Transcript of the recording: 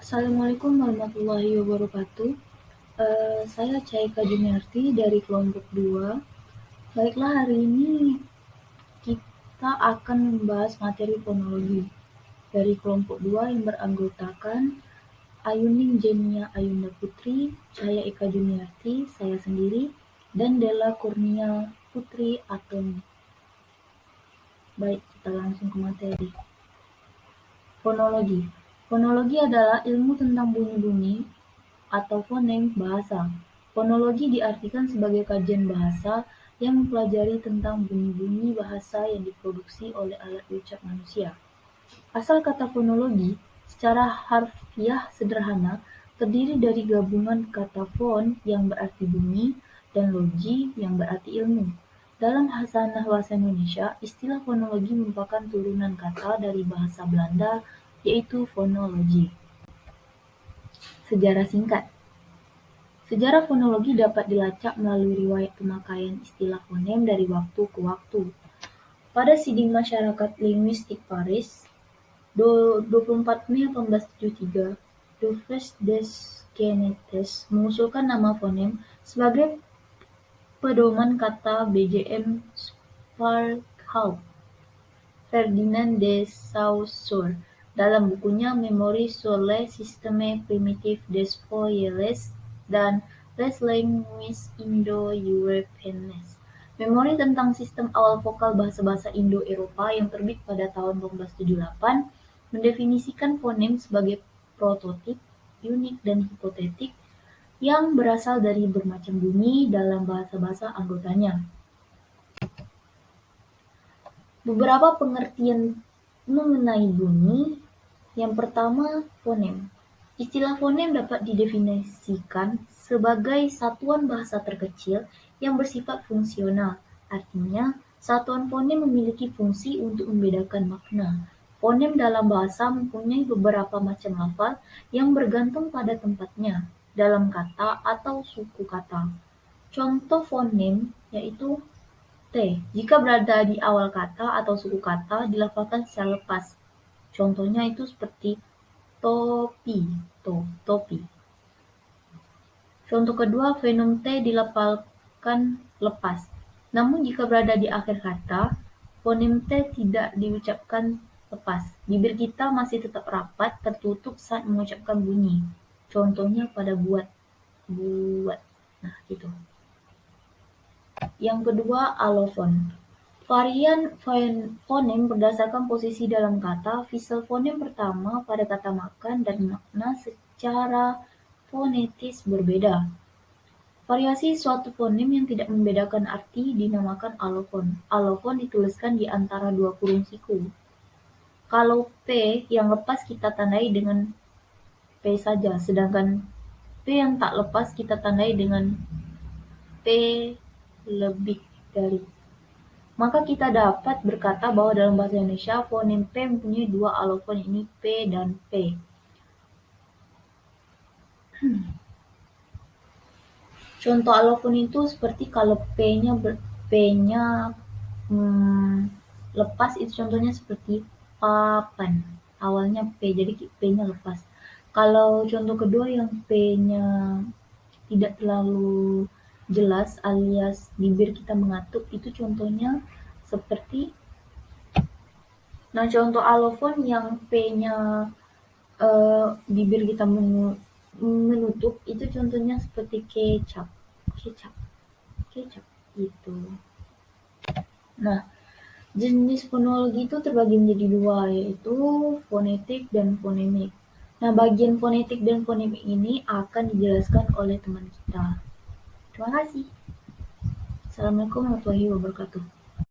Assalamualaikum warahmatullahi wabarakatuh. Saya Caika Juniarti dari kelompok 2. Baiklah, hari ini kita akan membahas materi fonologi dari kelompok 2 yang beranggotakan Ayuning Jenia Ayunda Putri, saya Eka Juniarti, saya sendiri, dan Della Kurnia Putri Atoni. Baik, kita langsung ke materi. Fonologi. Fonologi adalah ilmu tentang bunyi-bunyi atau fonem bahasa. Fonologi diartikan sebagai kajian bahasa yang mempelajari tentang bunyi-bunyi bahasa yang diproduksi oleh alat ucap manusia. Asal kata fonologi secara harfiah sederhana terdiri dari gabungan kata fon yang berarti bunyi dan logi yang berarti ilmu. Dalam hasanah bahasa Indonesia, istilah fonologi merupakan turunan kata dari bahasa Belanda, yaitu fonologi. Sejarah singkat. Sejarah fonologi dapat dilacak melalui riwayat pemakaian istilah fonem dari waktu ke waktu. Pada Siding Masyarakat Linguistik Paris, 24 Mei 1873, Duves des Genetes mengusulkan nama fonem sebagai pedoman kata BJM Sparkhalt Ferdinand de Saussure dalam bukunya Memoires sur les systèmes primitifs des voyelles dan les langues Indo-Européennes. Memori tentang sistem awal vokal bahasa-bahasa Indo-Eropa yang terbit pada tahun 1878 mendefinisikan fonem sebagai prototip, unik dan hipotetik yang berasal dari bermacam bunyi dalam bahasa-bahasa anggotanya. Beberapa pengertian mengenai bunyi. Yang pertama, fonem. Istilah fonem dapat didefinisikan sebagai satuan bahasa terkecil yang bersifat fungsional. Artinya, satuan fonem memiliki fungsi untuk membedakan makna. Fonem dalam bahasa mempunyai beberapa macam lafaz yang bergantung pada tempatnya dalam kata atau suku kata. Contoh fonem yaitu T. Jika berada di awal kata atau suku kata, dilafalkan secara lepas. Contohnya itu seperti topi, topi. Contoh kedua, fonem T dilafalkan lepas. Namun jika berada di akhir kata, fonem T tidak diucapkan lepas. Bibir kita masih tetap rapat, tertutup saat mengucapkan bunyi. Contohnya pada buat. Nah, gitu. Yang kedua, alofon. Varian fonem berdasarkan posisi dalam kata. Visual fonem pertama pada kata makan dan makna secara fonetis berbeda. Variasi suatu fonem yang tidak membedakan arti dinamakan alofon. Alofon dituliskan di antara dua kurung siku. Kalau P yang lepas kita tandai dengan P saja, sedangkan P yang tak lepas kita tandai dengan P lebih dari. Maka kita dapat berkata bahwa dalam bahasa Indonesia fonem P mempunyai dua alofon, ini P dan P. Contoh alofon itu seperti kalau P-nya lepas, itu contohnya seperti papan. Awalnya P, jadi P-nya lepas. Kalau contoh kedua yang P-nya tidak terlalu jelas alias bibir kita mengatup, itu contohnya seperti. Nah, contoh alofon yang P-nya bibir kita menutup, itu contohnya seperti kecap gitu. Nah, jenis fonologi itu terbagi menjadi dua, yaitu fonetik dan fonemik. Nah, bagian fonetik dan fonemik ini akan dijelaskan oleh teman kita. Terima kasih. Assalamualaikum warahmatullahi wabarakatuh.